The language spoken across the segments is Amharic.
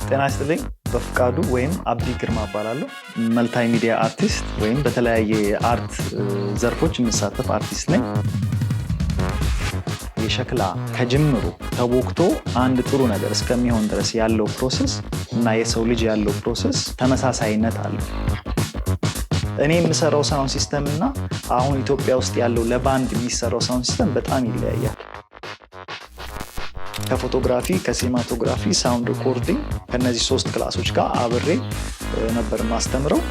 ጤና ይስጥልኝ በፍቃዱ ወይም አብዲ ግርማ እባላለሁ መልታይ ሚዲያ አርቲስት ወይም በተለያየ አርት ዘርፎች የምሳተፍ አርቲስት ነኝ የሸክላ ከጅምሩ ተቦክቶ አንድ ጥሩ ነገር እስከሚሆን ድረስ ያለው ፕሮሰስ እና የሰው ልጅ ያለው ፕሮሰስ ተመሳሳይነት አለው እኔ የምሰራው ሳውንድ ሲስተም እና አሁን ኢትዮጵያ ውስጥ ያለው ለባንድ የሚሰራው ሳውንድ ሲስተም በጣም ይለያያል ከፎቶግራፊ ከሲኒማቶግራፊ ሳውንድ ሪኮርዲንግ ከነዚህ ሶስት ክላሶች ጋር አብሬ ነበር ማስተምረው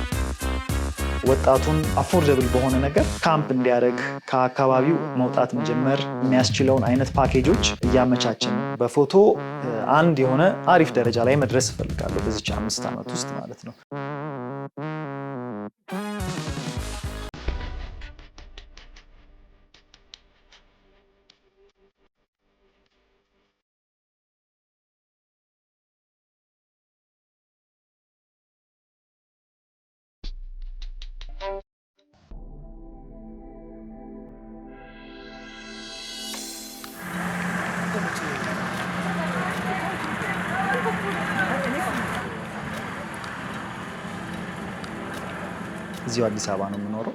ወጣቱን አፎርደብል በሆነ ነገር ካምፕ እንዲያደርግ ከአካባቢው መውጣት መጀመር የሚያስችለውን አይነት ፓኬጆች እያመቻችን በፎቶ አንድ የሆነ አሪፍ ደረጃ ላይ መድረስ እፈልጋለሁ በዚህ 5 ዓመት ውስጥ ማለት ነው እዚሁ አዲስ አበባ ነው የምኖረው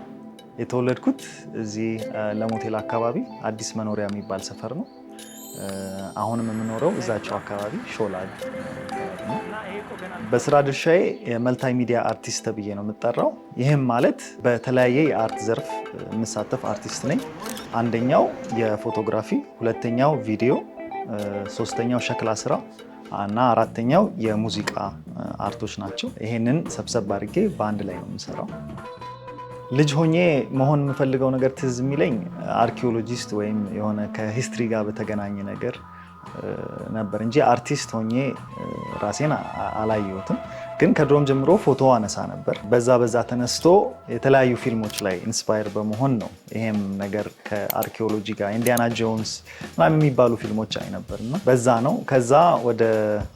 የተወለድኩት እዚህ ለሞቴል አካባቢ አዲስ መኖሪያ የሚባል ሰፈር ነው አሁንም የምኖረው እዛቸው አካባቢ ሾላ በስራ ድርሻዬ የመልታይ ሚዲያ አርቲስት ተብዬ ነው የምጠራው ይህም ማለት በተለያየ የአርት ዘርፍ የምሳተፍ አርቲስት ነኝ አንደኛው የፎቶግራፊ ሁለተኛው ቪዲዮ ሶስተኛው ሸክላ ስራ እና አራተኛው የሙዚቃ አርቶች ናቸው ይሄንን ሰብሰብ አድርጌ በአንድ ላይ ነው የምሰራው ልጅ ሆኜ መሆን የምፈልገው ነገር ትዝ የሚለኝ አርኪኦሎጂስት ወይም የሆነ ከሂስትሪ ጋር በተገናኘ ነገር ነበር እንጂ አርቲስት ሆኜ ራሴን አላየሁትም ግን ከድሮም ጀምሮ ፎቶ አነሳ ነበር በዛ ተነስቶ የተለያዩ ፊልሞች ላይ ኢንስፓየር በመሆን ነው ይሄም ነገር ከአርኪኦሎጂ ጋር ኢንዲያና ጆንስ ምናምን የሚባሉ ፊልሞች አይ ነበርና በዛ ነው ከዛ ወደ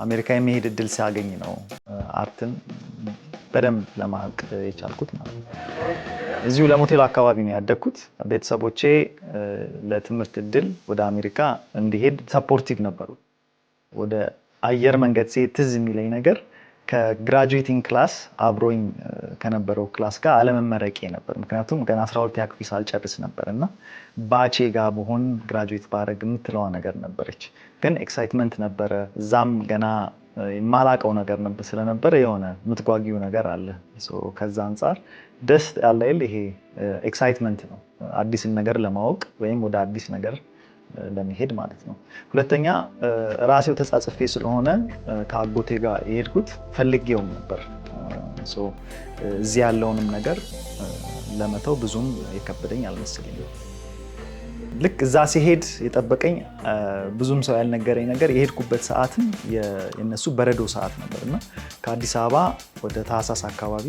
አሜሪካ የመሄድ እድል ሲያገኝ ነው አርትን በደንብ ለማወቅ የቻልኩት ማለት ነው እዚሁ ለሞቴል አካባቢ ነው ያደግኩት ቤተሰቦቼ ለትምህርት እድል ወደ አሜሪካ እንዲሄድ ሰፖርቲቭ ነበሩ ወደ አየር መንገድ ሲሄድ ትዝ የሚለኝ ነገር ከግራጁዌቲንግ ክላስ አብሮኝ ከነበረው ክላስ ጋር አለመመረቄ ነበር ምክንያቱም ገና 12ኛ ክፍል ሳልጨርስ ነበርና ባቼ ጋር በሆን ግራጁዌት ባረግ የምትለዋ ነገር ነበረች ግን ኤክሳይትመንት ነበረ እዛም ገና የማላቀው ነገር ነበር ስለነበረ የሆነ ምትጓጊው ነገር አለ ከዛ አንፃር ደስ ያለል ይሄ ኤክሳይትመንት ነው አዲስ ነገር ለማወቅ ወይም ወደ አዲስ ነገር ለመሄድ ማለት ነው ሁለተኛ ራሴው ተጻጽፌ ስለሆነ ከአጎቴ ጋር የሄድኩት ፈልጌው ነበር እዚህ ያለውንም ነገር ለመተው ብዙም የከበደኝ አልመሰለኝም ልክ እዛ ሲሄድ የጠበቀኝ ብዙም ሰው ያልነገረኝ ነገር የሄድኩበት ሰዓትም የነሱ በረዶ ሰዓት ነበርና ከአዲስ አበባ ወደ ታህሳስ አካባቢ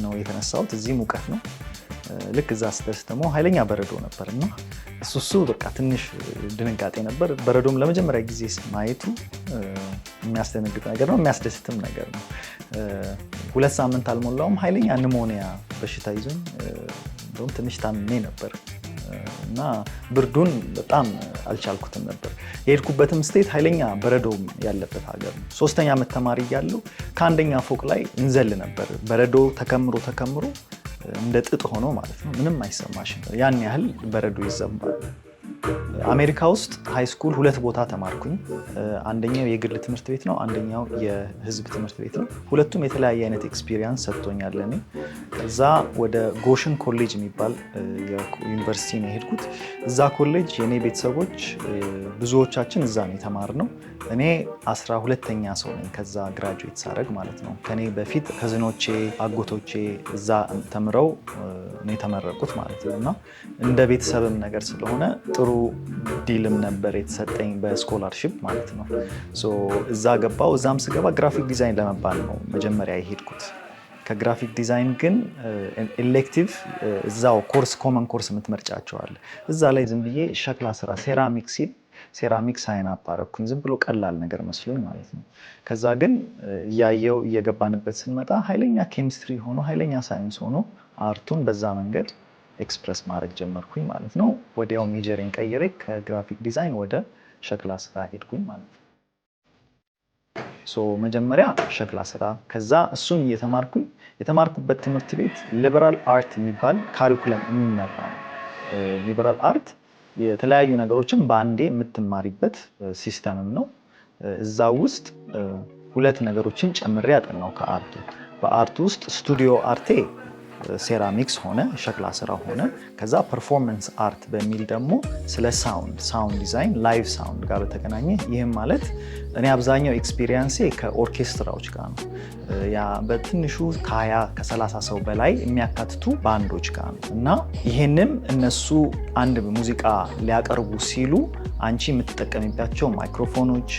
ነው የተነሳሁት እዚህ ሙቀት ነው ልክ እዛ ስደርስ ደግሞ ኃይለኛ በረዶ ነበርና እሱ በቃ ትንሽ ድንጋጤ ነበር በረዶም ለመጀመሪያ ጊዜ ማየቱ የሚያስደነግጥ ነገር ነው የሚያስደስትም ነገር ነው 2 ሳምንት አልሞላውም ኃይለኛ ኒሞኒያ በሽታ ይዞኝ እንደውም ትንሽ ታምሜ ነበር እና ብርዱን በጣም አልቻልኩትም ነበር የሄድኩበትም ስቴት ኃይለኛ በረዶ ያለበት ሀገር ነው 3ኛ ዓመት ተማሪ እያለሁ ከአንደኛ ፎቅ ላይ እንዘል ነበር በረዶ ተከምሮ እንደ ጥጥ ሆኖ ማለት ነው ምንም አይሰማሽም ያን ያህል በረዶ ይዘንባል አሜሪካ ውስጥ ሃይ ስኩል 2 ቦታ ተማርኩኝ አንደኛው የግል ትምህርት ቤት ነው አንደኛው የህዝብ ትምህርት ቤት ነው ሁለቱም የተለያየ አይነት ኤክስፒሪየንስ ሰጥቶኛል ለኔ እዛ ወደ ጎሽን ኮሌጅ የሚባል ዩኒቨርሲቲ ነው የሄድኩት እዛ ኮሌጅ የኔ ቤተሰቦች ብዙዎቻችን እዛ ነው የተማርነው እኔ 12ኛ ሰው ነኝ ከዛ ግራጁዌት ሳረግ ማለት ነው ከኔ በፊት ከዝኖቼ አጎቶቼ እዛ ተምረው ነው የተመረቁት ማለት ነውና እንደ ቤተሰብም ነገር ስለሆነ ጥሩ ዲልም ነበር የተሰጠኝ በስኮላርሺፕ ማለት ነው እዛ ገባው እዛም ስገባ ግራፊክ ዲዛይን ለመባል ነው መጀመሪያ የሄድኩት ከግራፊክ ዲዛይን ግን ኤሌክቲቭ እዛው ኮርስ ኮመን ኮርስ የምትመርጫቸው አለ እዛ ላይ ዝም ብዬ ሸክላ ስራ ሴራሚክ ሳይን አባረኩኝ ዝም ብሎ ቀላል ነገር መስሎኝ ማለት ነው ከዛ ግን ያየው እየገባንበት ስንመጣ ኃይለኛ ኬሚስትሪ ሆኖ ኃይለኛ ሳይንስ ሆኖ አርቱን በዛ መንገድ ኤክስፕረስ ማድረግ ጀመርኩኝ ማለት ነው ወዲያው ሜጀሬን ቀይሬ ከግራፊክ ዲዛይን ወደ ሸክላ ስራ ሄድኩኝ ማለት ነው መጀመሪያ ሸክላ ስራ፣ ከዛ እሱን የተማርኩበት ትምህርት ቤት ሊበራል አርት የሚባል ካሪኩለም የሚመራ ነው። ሊበራል አርት የተለያዩ ነገሮችን በአንዴ የምትማሪበት ሲስተምም ነው። እዛ ውስጥ ሁለት ነገሮችን ጨምሬ ያጠናው ከአርቱ። በአርቱ ውስጥ ስቱዲዮ አርቴ ሴራሚክስ ሆነ፣ ሸክላ ስራ ሆነ። ከዛ ፐርፎርማንስ አርት በሚል ደግሞ ስለ ሳውንድ ዲዛይን፣ ላይቭ ሳውንድ ጋር በተገናኘ ይህም ማለት እኔ አብዛኛው ኤክስፒሪየንሴ ከኦርኬስትራዎች ጋር ነው። ያ በትንሹ ከ20 ከ30 ሰው በላይ የሚያካትቱ ባንዶች ጋር ነው እና ይህንም እነሱ አንድ ሙዚቃ ሊያቀርቡ ሲሉ አንቺ የምትጠቀሚባቸው ማይክሮፎኖች፣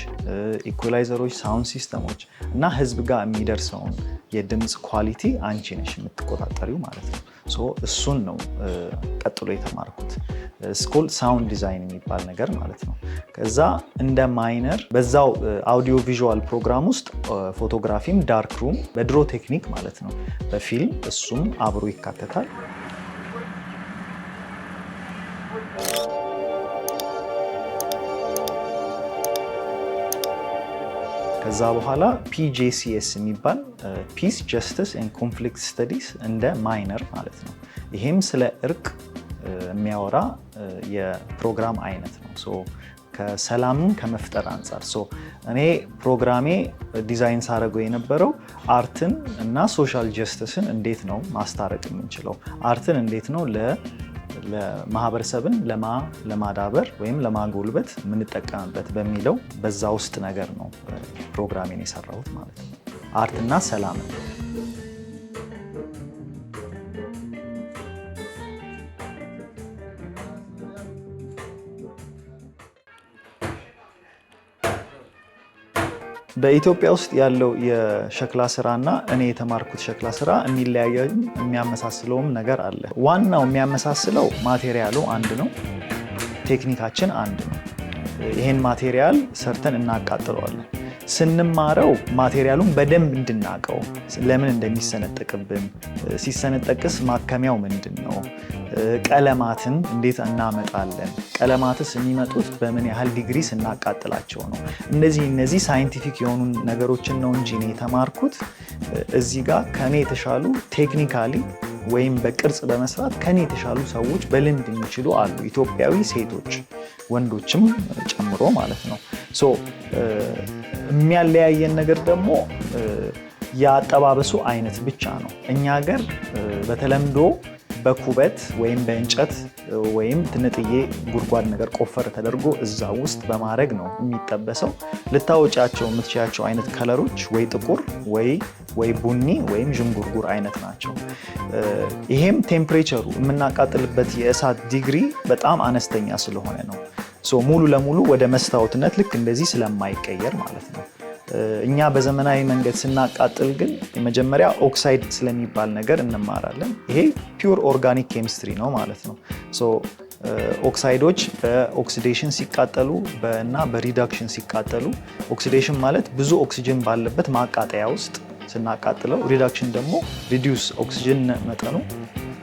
ኢኳላይዘሮች፣ ሳውንድ ሲስተሞች እና ህዝብ ጋር የሚደርሰውን የድምፅ ኳሊቲ አንቺ ነሽ የምትቆጣጠሪው ማለት ነው። እሱን ነው ቀጥሎ የተማርኩት። ስኩል ሳውንድ ዲዛይን የሚባል ነገር ማለት ነው። ከዛ እንደ ማይነር በዛው አውዲዮ ቪዥዋል ፕሮግራም ውስጥ ፎቶግራፊም ዳርክ ሩም በድሮ ቴክኒክ ማለት ነው በፊልም እሱም አብሮ ይካተታል። ከዛ በኋላ PJCS የሚባል ፒስ ጀስቲስ ኤንድ ኮንፍሊክት ስተዲስ እንደ ማይነር ማለት ነው። ይሄም ስለ እርቅ የሚያወራ የፕሮግራም አይነት ነው። ከሰላምን ከመፍጠር አንጻር እኔ ፕሮግራሜ ዲዛይን ሳደርገው የነበረው አርትን እና ሶሻል ጀስቲስን እንዴት ነው ማስታረቅ የምንችለው፣ አርትን እንዴት ነው ለማህበረሰብን ለማዳበር ወይም ለማጎልበት የምንጠቀምበት በሚለው በዛ ውስጥ ነገር ነው ፕሮግራሜን የሰራሁት ማለት ነው። አርትና ሰላምን በኢትዮጵያ ውስጥ ያለው የሸክላ ስራና እኔ የተማርኩት ሸክላ ስራ የሚለያየም የሚያመሳስለውም ነገር አለ። ዋናው የሚያመሳስለው ማቴሪያሉ አንድ ነው፣ ቴክኒካችን አንድ ነው። ይሄን ማቴሪያል ሰርተን እናቃጥለዋለን። ስንማረው ማቴሪያሉን በደንብ እንድናቀው፣ ለምን እንደሚሰነጠቅብን፣ ሲሰነጠቅስ ማከሚያው ምንድን ነው፣ ቀለማትን እንዴት እናመጣለን፣ ቀለማትስ የሚመጡት በምን ያህል ዲግሪ ስናቃጥላቸው ነው። እነዚህ ሳይንቲፊክ የሆኑ ነገሮችን ነው እንጂ እኔ የተማርኩት እዚህ ጋር ከኔ የተሻሉ ቴክኒካሊ ወይም በቅርጽ በመስራት ከኔ የተሻሉ ሰዎች በልምድ የሚችሉ አሉ። ኢትዮጵያዊ ሴቶች ወንዶችም ጨምሮ ማለት ነው። የሚያለያየን ነገር ደግሞ የአጠባበሱ አይነት ብቻ ነው። እኛ ሀገር በተለምዶ በኩበት ወይም በእንጨት ወይም ትንጥዬ ጉድጓድ ነገር ቆፈር ተደርጎ እዛ ውስጥ በማድረግ ነው የሚጠበሰው። ልታወጫቸው የምትችያቸው አይነት ከለሮች ወይ ጥቁር ወይ ቡኒ ወይም ዥንጉርጉር አይነት ናቸው። ይሄም ቴምፕሬቸሩ የምናቃጥልበት የእሳት ዲግሪ በጣም አነስተኛ ስለሆነ ነው። ሙሉ ለሙሉ ወደ መስታወትነት ልክ እንደዚህ ስለማይቀየር ማለት ነው። እኛ በዘመናዊ መንገድ ስናቃጥል ግን የመጀመሪያ ኦክሳይድ ስለሚባል ነገር እንማራለን። ይሄ ፒውር ኦርጋኒክ ኬሚስትሪ ነው ማለት ነው። ኦክሳይዶች በኦክሲዴሽን ሲቃጠሉ እና በሪዳክሽን ሲቃጠሉ፣ ኦክሲዴሽን ማለት ብዙ ኦክሲጅን ባለበት ማቃጠያ ውስጥ ስናቃጥለው፣ ሪዳክሽን ደግሞ ሪዲዩስ ኦክሲጅን መጠኑ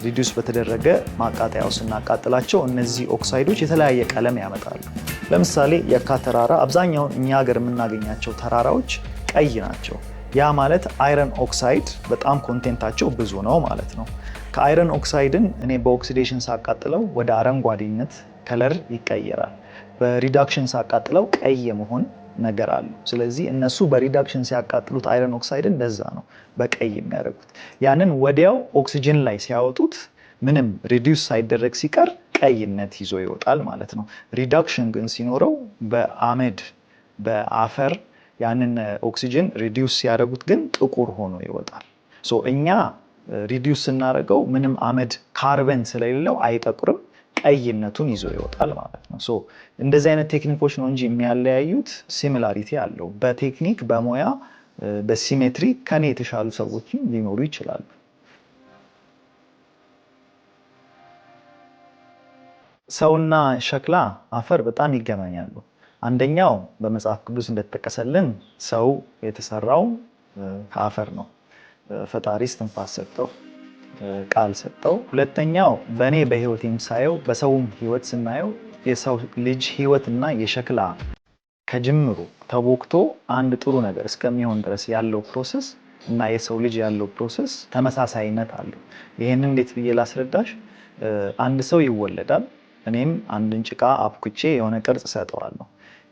ሪዲዩስ በተደረገ ማቃጠያው ስናቃጥላቸው እነዚህ ኦክሳይዶች የተለያየ ቀለም ያመጣሉ። ለምሳሌ የካ ተራራ አብዛኛውን እኛ ሀገር የምናገኛቸው ተራራዎች ቀይ ናቸው። ያ ማለት አይረን ኦክሳይድ በጣም ኮንቴንታቸው ብዙ ነው ማለት ነው። ከአይረን ኦክሳይድን እኔ በኦክሲዴሽን ሳቃጥለው ወደ አረንጓዴነት ከለር ይቀየራል። በሪዳክሽን ሳቃጥለው ቀይ የመሆን ነገር አሉ። ስለዚህ እነሱ በሪዳክሽን ሲያቃጥሉት አይረን ኦክሳይድን ለዛ ነው በቀይ የሚያደርጉት። ያንን ወዲያው ኦክሲጅን ላይ ሲያወጡት ምንም ሪዲዩስ ሳይደረግ ሲቀር ቀይነት ይዞ ይወጣል ማለት ነው። ሪዳክሽን ግን ሲኖረው በአመድ በአፈር ያንን ኦክሲጅን ሪዲዩስ ሲያደርጉት ግን ጥቁር ሆኖ ይወጣል። እኛ ሪዲዩስ ስናደርገው ምንም አመድ ካርበን ስለሌለው አይጠቁርም፣ ቀይነቱን ይዞ ይወጣል ማለት ነው። እንደዚህ አይነት ቴክኒኮች ነው እንጂ የሚያለያዩት ሲሚላሪቲ አለው። በቴክኒክ በሙያ በሲሜትሪ ከኔ የተሻሉ ሰዎችም ሊኖሩ ይችላሉ። ሰውና ሸክላ አፈር በጣም ይገናኛሉ። አንደኛው በመጽሐፍ ቅዱስ እንደተጠቀሰልን ሰው የተሰራው ከአፈር ነው። ፈጣሪ እስትንፋስ ሰጠው፣ ቃል ሰጠው። ሁለተኛው በእኔ በህይወቴም ሳየው በሰውም ህይወት ስናየው የሰው ልጅ ህይወትና የሸክላ ከጅምሩ ተቦክቶ አንድ ጥሩ ነገር እስከሚሆን ድረስ ያለው ፕሮሰስ እና የሰው ልጅ ያለው ፕሮሰስ ተመሳሳይነት አለው። ይሄንን እንዴት ብዬ ላስረዳሽ? አንድ ሰው ይወለዳል። እኔም አንድን ጭቃ አብኩቼ የሆነ ቅርጽ ሰጠዋለሁ።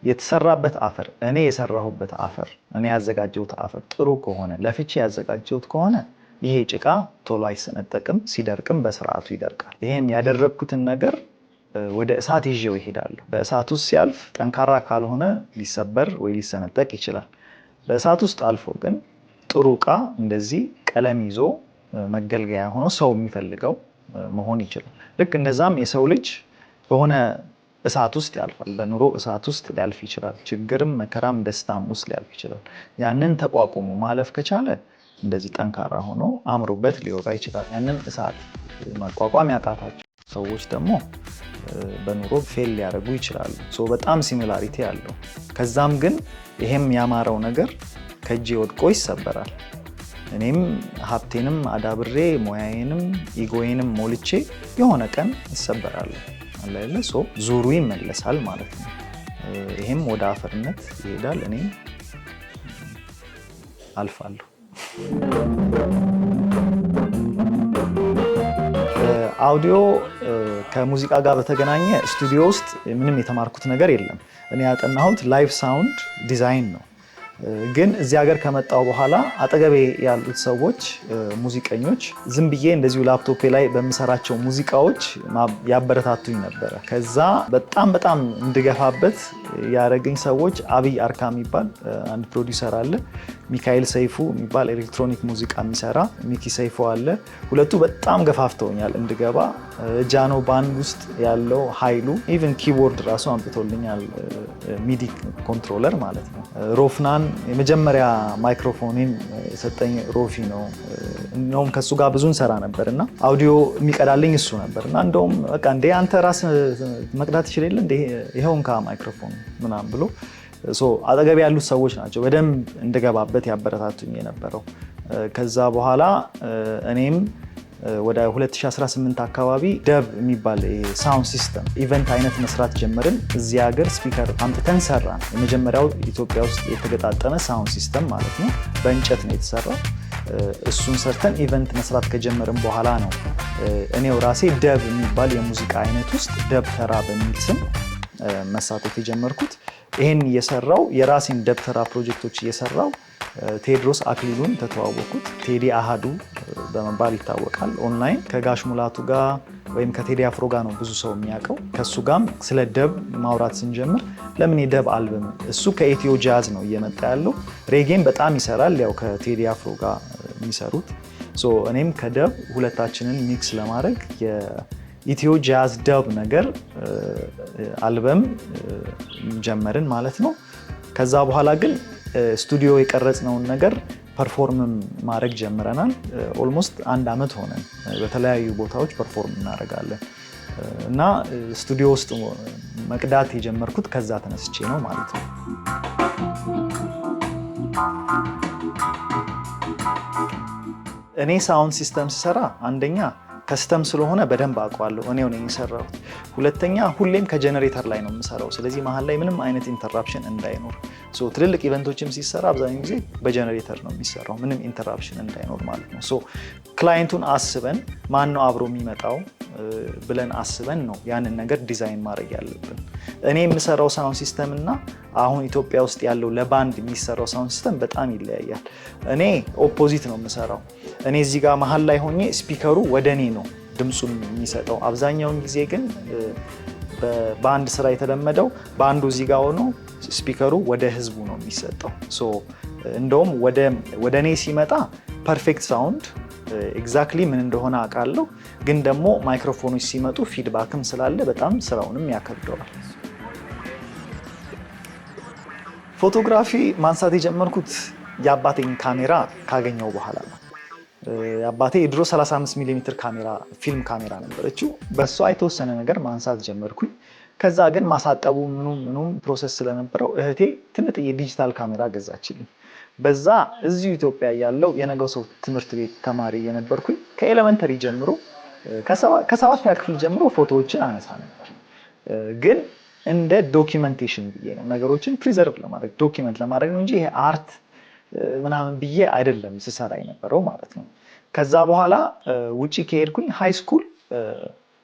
የተሰራበት አፈር፣ እኔ የሰራሁበት አፈር፣ እኔ ያዘጋጀሁት አፈር ጥሩ ከሆነ ለፍቼ ያዘጋጀሁት ከሆነ ይሄ ጭቃ ቶሎ አይሰነጠቅም፣ ሲደርቅም በስርዓቱ ይደርቃል። ይሄን ያደረግኩትን ነገር ወደ እሳት ይዤው ይሄዳለሁ። በእሳት ውስጥ ሲያልፍ ጠንካራ ካልሆነ ሊሰበር ወይ ሊሰነጠቅ ይችላል። በእሳት ውስጥ አልፎ ግን ጥሩ እቃ እንደዚህ ቀለም ይዞ መገልገያ ሆኖ ሰው የሚፈልገው መሆን ይችላል። ልክ እንደዛም የሰው ልጅ በሆነ እሳት ውስጥ ያልፋል። በኑሮ እሳት ውስጥ ሊያልፍ ይችላል። ችግርም መከራም ደስታም ውስጥ ሊያልፍ ይችላል። ያንን ተቋቁሞ ማለፍ ከቻለ እንደዚህ ጠንካራ ሆኖ አምሮበት ሊወጣ ይችላል። ያንን እሳት መቋቋም ያቃታቸው ሰዎች ደግሞ በኑሮ ፌል ሊያደርጉ ይችላሉ። በጣም ሲሚላሪቲ አለው። ከዛም ግን ይሄም ያማረው ነገር ከእጄ ወድቆ ይሰበራል። እኔም ሀብቴንም አዳብሬ ሙያዬንም ኢጎዬንም ሞልቼ የሆነ ቀን ይሰበራል አለ። ዙሩ ይመለሳል ማለት ነው። ይሄም ወደ አፈርነት ይሄዳል። እኔም አልፋለሁ። አውዲዮ ከሙዚቃ ጋር በተገናኘ ስቱዲዮ ውስጥ ምንም የተማርኩት ነገር የለም። እኔ ያጠናሁት ላይቭ ሳውንድ ዲዛይን ነው። ግን እዚህ ሀገር ከመጣው በኋላ አጠገቤ ያሉት ሰዎች ሙዚቀኞች ዝም ብዬ እንደዚሁ ላፕቶፔ ላይ በምሰራቸው ሙዚቃዎች ያበረታቱኝ ነበረ። ከዛ በጣም እንድገፋበት ያደረገኝ ሰዎች አብይ አርካ የሚባል አንድ ፕሮዲውሰር አለ፣ ሚካኤል ሰይፉ የሚባል ኤሌክትሮኒክ ሙዚቃ የሚሰራ ሚኪ ሰይፉ አለ። ሁለቱ በጣም ገፋፍተውኛል እንድገባ። ጃኖ ባንድ ውስጥ ያለው ኃይሉ ኢቭን ኪቦርድ ራሱ አምጥቶልኛል፣ ሚዲ ኮንትሮለር ማለት ነው። ሮፍናን የመጀመሪያ ማይክሮፎኔን የሰጠኝ ሮፊ ነው። እንደውም ከሱ ጋር ብዙ እንሰራ ነበር እና አውዲዮ የሚቀዳልኝ እሱ ነበር እና እንደውም በቃ እንዴ አንተ ራስህ መቅዳት ትችል የለ እንዴ ይኸውንካ ማይክሮፎን ምናምን ብሎ አጠገብ ያሉት ሰዎች ናቸው በደንብ እንደገባበት ያበረታቱኝ የነበረው። ከዛ በኋላ እኔም ወደ 2018 አካባቢ ደብ የሚባል ሳውንድ ሲስተም ኢቨንት አይነት መስራት ጀመርን። እዚህ ሀገር ስፒከር አምጥተን ሰራን። የመጀመሪያው ኢትዮጵያ ውስጥ የተገጣጠመ ሳውንድ ሲስተም ማለት ነው። በእንጨት ነው የተሰራው። እሱን ሰርተን ኢቨንት መስራት ከጀመርን በኋላ ነው እኔው ራሴ ደብ የሚባል የሙዚቃ አይነት ውስጥ ደብተራ በሚል ስም መሳተፍ የጀመርኩት። ይህን እየሰራው የራሴን ደብተራ ፕሮጀክቶች እየሰራው ቴዎድሮስ አክሊሉን ተተዋወቅኩት። ቴዲ አሃዱ በመባል ይታወቃል። ኦንላይን ከጋሽ ሙላቱ ጋር ወይም ከቴዲ አፍሮ ጋር ነው ብዙ ሰው የሚያውቀው። ከሱ ጋርም ስለ ደብ ማውራት ስንጀምር ለምን የደብ አልበም፣ እሱ ከኢትዮ ጃዝ ነው እየመጣ ያለው። ሬጌን በጣም ይሰራል፣ ያው ከቴዲ አፍሮ ጋር የሚሰሩት። እኔም ከደብ ሁለታችንን ሚክስ ለማድረግ የኢትዮ ጃዝ ደብ ነገር አልበም ጀመርን ማለት ነው። ከዛ በኋላ ግን ስቱዲዮ የቀረጽነውን ነገር ፐርፎርም ማድረግ ጀምረናል። ኦልሞስት 1 ዓመት ሆነን በተለያዩ ቦታዎች ፐርፎርም እናደርጋለን እና ስቱዲዮ ውስጥ መቅዳት የጀመርኩት ከዛ ተነስቼ ነው ማለት ነው። እኔ ሳውንድ ሲስተም ስሰራ አንደኛ ከስተም ስለሆነ በደንብ አውቀዋለሁ፣ እኔው ነኝ የሰራሁት። ሁለተኛ ሁሌም ከጀነሬተር ላይ ነው የምሰራው። ስለዚህ መሀል ላይ ምንም አይነት ኢንተራፕሽን እንዳይኖር። ትልልቅ ኢቨንቶችም ሲሰራ አብዛኛው ጊዜ በጀነሬተር ነው የሚሰራው፣ ምንም ኢንተራፕሽን እንዳይኖር ማለት ነው። ክላይንቱን አስበን ማን ነው አብሮ የሚመጣው ብለን አስበን ነው ያንን ነገር ዲዛይን ማድረግ ያለብን። እኔ የምሰራው ሳውንድ ሲስተም እና አሁን ኢትዮጵያ ውስጥ ያለው ለባንድ የሚሰራው ሳውንድ ሲስተም በጣም ይለያያል። እኔ ኦፖዚት ነው የምሰራው። እኔ እዚህ ጋር መሀል ላይ ሆኜ ስፒከሩ ወደ እኔ ነው ድምፁን የሚሰጠው። አብዛኛውን ጊዜ ግን በአንድ ስራ የተለመደው በአንዱ እዚህ ጋር ሆኖ ስፒከሩ ወደ ህዝቡ ነው የሚሰጠው። እንደውም ወደ እኔ ሲመጣ ፐርፌክት ሳውንድ ኤግዛክትሊ ምን እንደሆነ አውቃለሁ። ግን ደግሞ ማይክሮፎኖች ሲመጡ ፊድባክም ስላለ በጣም ስራውንም ያከብደዋል። ፎቶግራፊ ማንሳት የጀመርኩት የአባቴን ካሜራ ካገኘው በኋላ ነው። አባቴ የድሮ 35 ሚሊ ሜትር ካሜራ ፊልም ካሜራ ነበረችው። በሷ የተወሰነ ነገር ማንሳት ጀመርኩኝ። ከዛ ግን ማሳጠቡ ምኑም ፕሮሰስ ስለነበረው እህቴ ትንጥዬ ዲጂታል ካሜራ ገዛችልኝ። በዛ እዚሁ ኢትዮጵያ ያለው የነገው ሰው ትምህርት ቤት ተማሪ የነበርኩኝ ከኤሌመንተሪ ጀምሮ ከ7ኛ ክፍል ጀምሮ ፎቶዎችን አነሳ ነበር። ግን እንደ ዶኪመንቴሽን ብዬ ነው ነገሮችን ፕሪዘርቭ ለማድረግ ዶኪመንት ለማድረግ ነው እንጂ ይሄ አርት ምናምን ብዬ አይደለም ስሰራ የነበረው ማለት ነው። ከዛ በኋላ ውጪ ከሄድኩኝ ሃይ ስኩል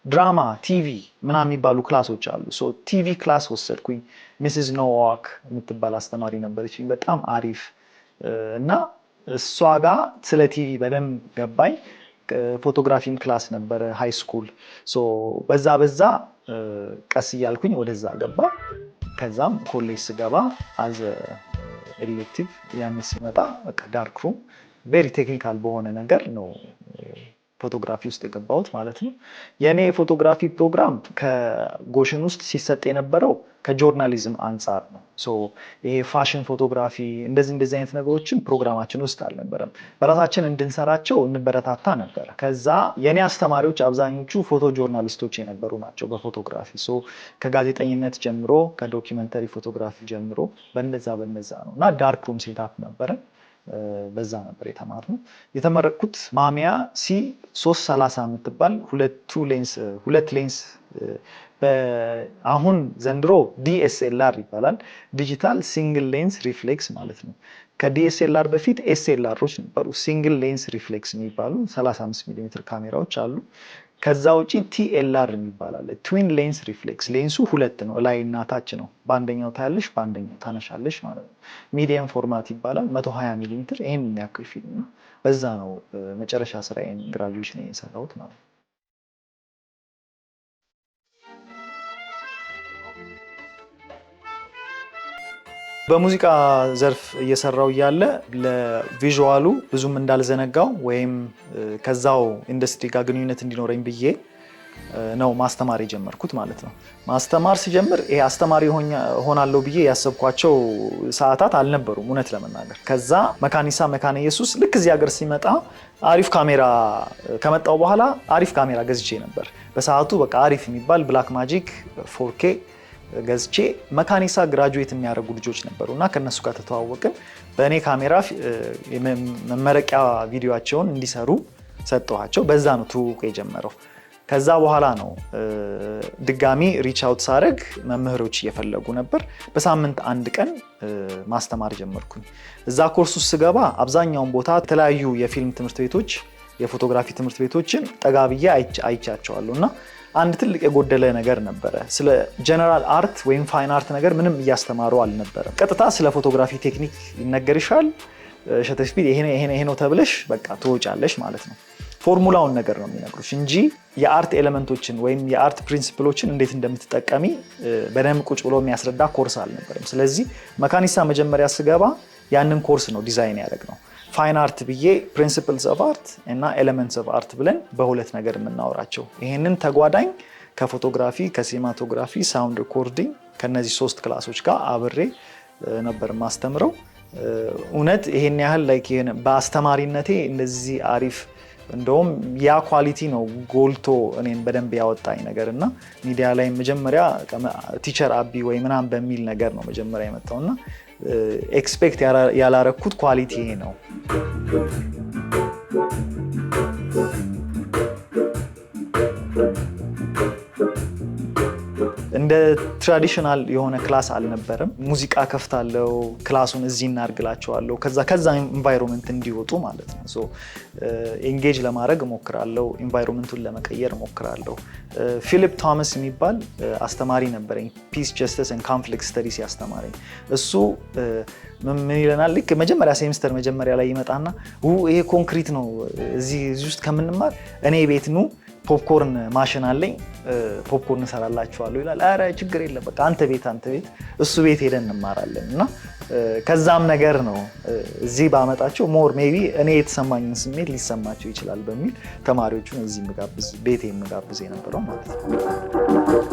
ድራማ ቲቪ ምናምን የሚባሉ ክላሶች አሉ። ቲቪ ክላስ ወሰድኩኝ። ሚስስ ኖዋክ የምትባል አስተማሪ ነበረች፣ በጣም አሪፍ እና እሷ ጋር ስለ ቲቪ በደንብ ገባኝ። ፎቶግራፊም ክላስ ነበረ ሃይ ስኩል። በዛ ቀስ እያልኩኝ ወደዛ ገባ። ከዛም ኮሌጅ ስገባ አዘ ኤሌክቲቭ ያን ሲመጣ ዳርክ ሩም ቬሪ ቴክኒካል በሆነ ነገር ነው ፎቶግራፊ ውስጥ የገባሁት ማለት ነው። የኔ ፎቶግራፊ ፕሮግራም ከጎሽን ውስጥ ሲሰጥ የነበረው ከጆርናሊዝም አንጻር ነው። ይሄ ፋሽን ፎቶግራፊ እንደዚህ አይነት ነገሮችን ፕሮግራማችን ውስጥ አልነበረም። በራሳችን እንድንሰራቸው እንበረታታ ነበረ። ከዛ የኔ አስተማሪዎች አብዛኞቹ ፎቶ ጆርናሊስቶች የነበሩ ናቸው በፎቶግራፊ። ከጋዜጠኝነት ጀምሮ ከዶኪመንተሪ ፎቶግራፊ ጀምሮ በነዛ ነው እና ዳርክ ሩም ሴታፕ ነበረ። በዛ ነበር የተማርነው። የተመረቅኩት ማሚያ C330 የምትባል ሁለት ሌንስ አሁን ዘንድሮ DSLR ይባላል፣ ዲጂታል ሲንግል ሌንስ ሪፍሌክስ ማለት ነው። ከዲኤስኤልአር በፊት ኤስኤልአሮች ነበሩ፣ ሲንግል ሌንስ ሪፍሌክስ የሚባሉ 35 ሚሜ ካሜራዎች አሉ። ከዛ ውጪ ቲኤልአር የሚባላል ትዊን ሌንስ ሪፍሌክስ። ሌንሱ ሁለት ነው፣ ላይ እና ታች ነው። በአንደኛው ታያለሽ፣ በአንደኛው ታነሻለሽ ማለት ነው። ሚዲየም ፎርማት ይባላል። 120 ሚሜ ይሄን የሚያክል ፊልም ነው። በዛ ነው መጨረሻ ስራዬን ግራጁዌሽን የሰራሁት ማለት ነው። በሙዚቃ ዘርፍ እየሰራው እያለ ለቪዥዋሉ ብዙም እንዳልዘነጋው ወይም ከዛው ኢንዱስትሪ ጋር ግንኙነት እንዲኖረኝ ብዬ ነው ማስተማር የጀመርኩት ማለት ነው። ማስተማር ሲጀምር ይሄ አስተማሪ ሆናለሁ ብዬ ያሰብኳቸው ሰዓታት አልነበሩም እውነት ለመናገር። ከዛ መካነ ኢየሱስ ልክ እዚህ ሀገር ሲመጣ አሪፍ ካሜራ ከመጣው በኋላ አሪፍ ካሜራ ገዝቼ ነበር። በሰዓቱ በቃ አሪፍ የሚባል ብላክ ማጂክ 4K ገዝቼ መካኒሳ ግራጁዌት የሚያደርጉ ልጆች ነበሩ እና ከነሱ ጋር ተተዋወቅን። በእኔ ካሜራ መመረቂያ ቪዲዮቸውን እንዲሰሩ ሰጠኋቸው። በዛ ነው ትውውቁ የጀመረው። ከዛ በኋላ ነው ድጋሚ ሪች አውት ሳደርግ መምህሮች እየፈለጉ ነበር። በሳምንት አንድ ቀን ማስተማር ጀመርኩኝ። እዛ ኮርስ ውስጥ ስገባ አብዛኛውን ቦታ የተለያዩ የፊልም ትምህርት ቤቶች፣ የፎቶግራፊ ትምህርት ቤቶችን ጠጋብዬ አይቻቸዋለሁ እና አንድ ትልቅ የጎደለ ነገር ነበረ። ስለ ጀነራል አርት ወይም ፋይን አርት ነገር ምንም እያስተማሩ አልነበረም። ቀጥታ ስለ ፎቶግራፊ ቴክኒክ ይነገርሻል። ሸተር ስፒድ ይሄ ነው ተብለሽ በቃ ትወጫለሽ ማለት ነው። ፎርሙላውን ነገር ነው የሚነግሩሽ እንጂ የአርት ኤሌመንቶችን ወይም የአርት ፕሪንሲፕሎችን እንዴት እንደምትጠቀሚ በደንብ ቁጭ ብሎ የሚያስረዳ ኮርስ አልነበረም። ስለዚህ መካኒሳ መጀመሪያ ስገባ ያንን ኮርስ ነው ዲዛይን ያደረግነው። ፋይን አርት ብዬ ፕሪንሲፕልስ ኦፍ አርት እና ኤሌመንትስ ኦፍ አርት ብለን በሁለት ነገር የምናወራቸው። ይሄንን ተጓዳኝ ከፎቶግራፊ፣ ከሲኒማቶግራፊ፣ ሳውንድ ሪኮርዲንግ ከነዚህ 3 ክላሶች ጋር አብሬ ነበር ማስተምረው። እውነት ይሄን ያህል ላይክ በአስተማሪነቴ እንደዚህ አሪፍ እንደውም ያ ኳሊቲ ነው ጎልቶ እኔን በደንብ ያወጣኝ ነገር እና ሚዲያ ላይ መጀመሪያ ቲቸር አቢ ወይ ምናምን በሚል ነገር ነው መጀመሪያ የመጣውና ኤክስፔክት ያላረኩት ኳሊቲ ይሄ ነው። እንደ ትራዲሽናል የሆነ ክላስ አልነበረም። ሙዚቃ ከፍታለው፣ ክላሱን እዚህ እናርግላቸዋለሁ፣ ከዛ ኢንቫይሮንመንት እንዲወጡ ማለት ነው። ኤንጌጅ ለማድረግ እሞክራለሁ፣ ኢንቫይሮንመንቱን ለመቀየር እሞክራለሁ። ፊሊፕ ቶማስ የሚባል አስተማሪ ነበረኝ፣ ፒስ ጀስቲስ ኤንድ ኮንፍሊክት ስተዲስ ያስተማረኝ። እሱ ምን ይለናል፣ ልክ መጀመሪያ ሴሚስተር መጀመሪያ ላይ ይመጣና ይሄ ኮንክሪት ነው፣ እዚህ ውስጥ ከምንማር እኔ ቤት ኑ ፖፕኮርን ማሽን አለኝ ፖፕኮርን እሰራላችኋለሁ ይላል። አረ ችግር የለም በቃ አንተ ቤት እሱ ቤት ሄደን እንማራለን። እና ከዛም ነገር ነው እዚህ ባመጣቸው ሞር ሜይ ቢ እኔ የተሰማኝን ስሜት ሊሰማቸው ይችላል በሚል ተማሪዎቹን እዚህ ቤቴ የምጋብዝ የነበረው ማለት ነው።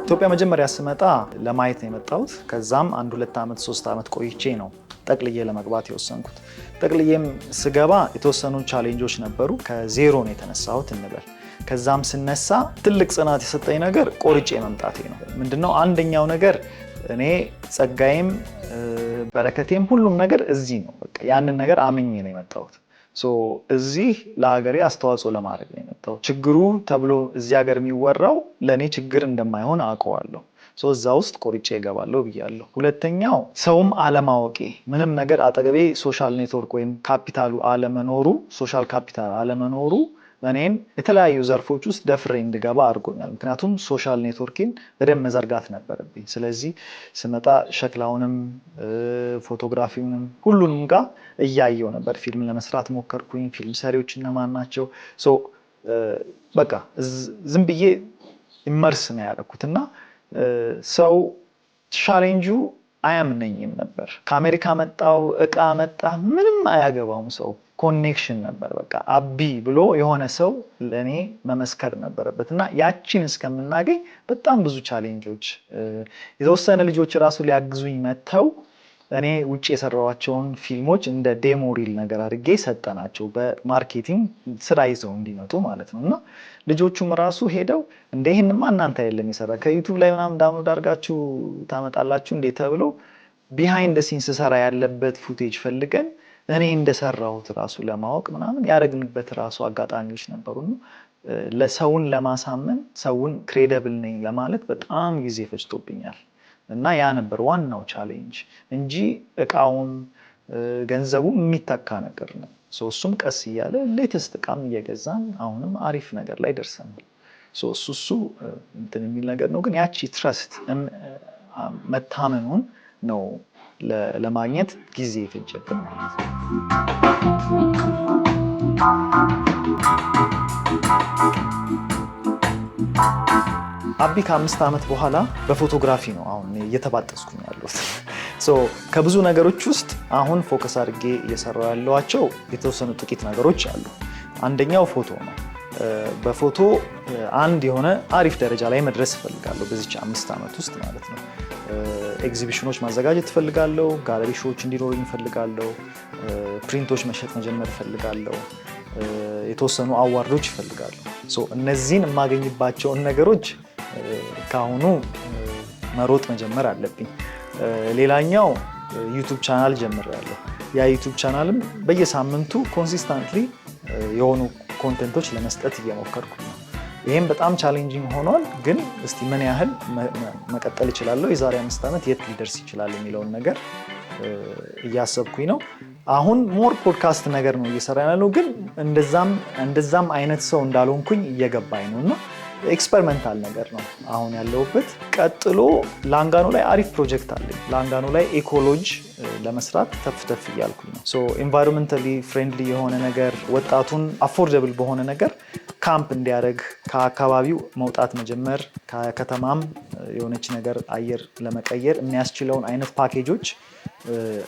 ኢትዮጵያ መጀመሪያ ስመጣ ለማየት ነው የመጣሁት። ከዛም 1-2 ዓመት 3 ዓመት ቆይቼ ነው ጠቅልዬ ለመግባት የወሰንኩት። ጠቅልዬም ስገባ የተወሰኑ ቻሌንጆች ነበሩ። ከዜሮ ነው የተነሳሁት እንበል። ከዛም ስነሳ ትልቅ ጽናት የሰጠኝ ነገር ቆርጬ መምጣቴ ነው። ምንድነው አንደኛው ነገር እኔ ጸጋዬም በረከቴም ሁሉም ነገር እዚህ ነው። በቃ ያንን ነገር አምኜ ነው የመጣሁት። እዚህ ለሀገሬ አስተዋጽኦ ለማድረግ ነው የመጣሁት። ችግሩ ተብሎ እዚህ ሀገር የሚወራው ለእኔ ችግር እንደማይሆን አውቀዋለሁ። እዛ ውስጥ ቆርጬ እገባለሁ ብያለሁ። ሁለተኛው ሰውም አለማወቄ፣ ምንም ነገር አጠገቤ ሶሻል ኔትወርክ ወይም ካፒታሉ አለመኖሩ፣ ሶሻል ካፒታል አለመኖሩ እኔን የተለያዩ ዘርፎች ውስጥ ደፍሬ እንድገባ አድርጎኛል። ምክንያቱም ሶሻል ኔትወርኪን በደንብ መዘርጋት ነበረብኝ። ስለዚህ ስመጣ ሸክላውንም ፎቶግራፊውንም ሁሉንም ጋር እያየው ነበር። ፊልም ለመስራት ሞከርኩኝ። ፊልም ሰሪዎች እነማን ናቸው? በቃ ዝም ብዬ ኢመርስ ነው ያደረኩት እና ሰው ቻሌንጁ አያምነኝም ነበር። ከአሜሪካ መጣው እቃ መጣ ምንም አያገባውም ሰው። ኮኔክሽን ነበር በቃ አቢ ብሎ የሆነ ሰው ለእኔ መመስከር ነበረበት እና ያቺን እስከምናገኝ በጣም ብዙ ቻሌንጆች፣ የተወሰነ ልጆች ራሱ ሊያግዙኝ መጥተው እኔ ውጭ የሰራኋቸውን ፊልሞች እንደ ዴሞ ሪል ነገር አድርጌ ሰጠናቸው፣ በማርኬቲንግ ስራ ይዘው እንዲመጡ ማለት ነው። እና ልጆቹም ራሱ ሄደው እንደ ይህንማ እናንተ አይደለም የሰራ ከዩቱብ ላይ ምናምን ዳውንሎድ አድርጋችሁ ታመጣላችሁ እንዴ ተብሎ ቢሃይንድ ሲንስ ሰራ ያለበት ፉቴጅ ፈልገን እኔ እንደሰራሁት ራሱ ለማወቅ ምናምን ያደረግንበት ራሱ አጋጣሚዎች ነበሩ። ለሰውን ለማሳመን ሰውን ክሬዲብል ነኝ ለማለት በጣም ጊዜ ፈጅቶብኛል እና ያ ነበር ዋናው ቻሌንጅ እንጂ እቃውም ገንዘቡ የሚተካ ነገር ነው። እሱም ቀስ እያለ ሌተስት እቃም እየገዛን አሁንም አሪፍ ነገር ላይ ደርሰናል። እሱ እንትን የሚል ነገር ነው። ግን ያቺ ትረስት መታመኑን ነው ለማግኘት ጊዜ የፈጀብን ማለት ነው። አቢ ከ5 ዓመት በኋላ በፎቶግራፊ ነው አሁን እየተባጠስኩኝ ያለሁት። ከብዙ ነገሮች ውስጥ አሁን ፎከስ አድርጌ እየሰራሁ ያለኋቸው የተወሰኑ ጥቂት ነገሮች አሉ። አንደኛው ፎቶ ነው። በፎቶ አንድ የሆነ አሪፍ ደረጃ ላይ መድረስ እፈልጋለሁ በዚች 5 ዓመት ውስጥ ማለት ነው። ኤግዚቢሽኖች ማዘጋጀት እፈልጋለሁ። ጋለሪ ሾዎች እንዲኖሩኝ እፈልጋለሁ። ፕሪንቶች መሸጥ መጀመር እፈልጋለሁ። የተወሰኑ አዋርዶች እፈልጋለሁ። እነዚህን የማገኝባቸውን ነገሮች ከአሁኑ መሮጥ መጀመር አለብኝ። ሌላኛው ዩቱብ ቻናል ጀምሬያለሁ። ያ ዩቱብ ቻናልም በየሳምንቱ ኮንሲስታንትሊ የሆኑ ኮንቴንቶች ለመስጠት እየሞከርኩ ነው። ይህም በጣም ቻሌንጂንግ ሆኗል። ግን እስቲ ምን ያህል መቀጠል እችላለሁ፣ የዛሬ 5 ዓመት የት ሊደርስ ይችላል የሚለውን ነገር እያሰብኩኝ ነው። አሁን ሞር ፖድካስት ነገር ነው እየሰራ ያለው። ግን እንደዛም አይነት ሰው እንዳልሆንኩኝ እየገባኝ ነው እና ኤክስፐሪመንታል ነገር ነው አሁን ያለሁበት። ቀጥሎ ላንጋኖ ላይ አሪፍ ፕሮጀክት አለኝ። ላንጋኖ ላይ ኤኮሎጂ ለመስራት ተፍ እያልኩኝ ነው። ኢንቫይሮንመንታሊ ፍሬንድሊ የሆነ ነገር፣ ወጣቱን አፎርደብል በሆነ ነገር ካምፕ እንዲያደርግ፣ ከአካባቢው መውጣት መጀመር፣ ከከተማም የሆነች ነገር አየር ለመቀየር የሚያስችለውን አይነት ፓኬጆች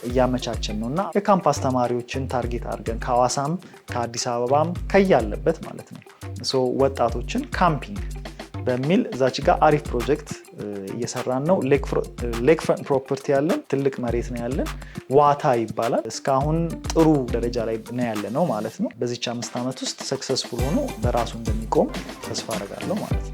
እያመቻችን ነው እና የካምፕ አስተማሪዎችን ታርጌት አድርገን ከሐዋሳም ከአዲስ አበባም ከያለበት ማለት ነው ወጣቶችን ካምፒንግ በሚል እዛች ጋር አሪፍ ፕሮጀክት እየሰራን ነው። ሌክ ፍረንት ፕሮፐርቲ ያለን ትልቅ መሬት ነው ያለን፣ ዋታ ይባላል። እስካሁን ጥሩ ደረጃ ላይ ነው ያለ ነው ማለት ነው። በዚች 5 ዓመት ውስጥ ሰክሰስፉል ሆኖ በራሱ እንደሚቆም ተስፋ አደርጋለሁ ማለት ነው።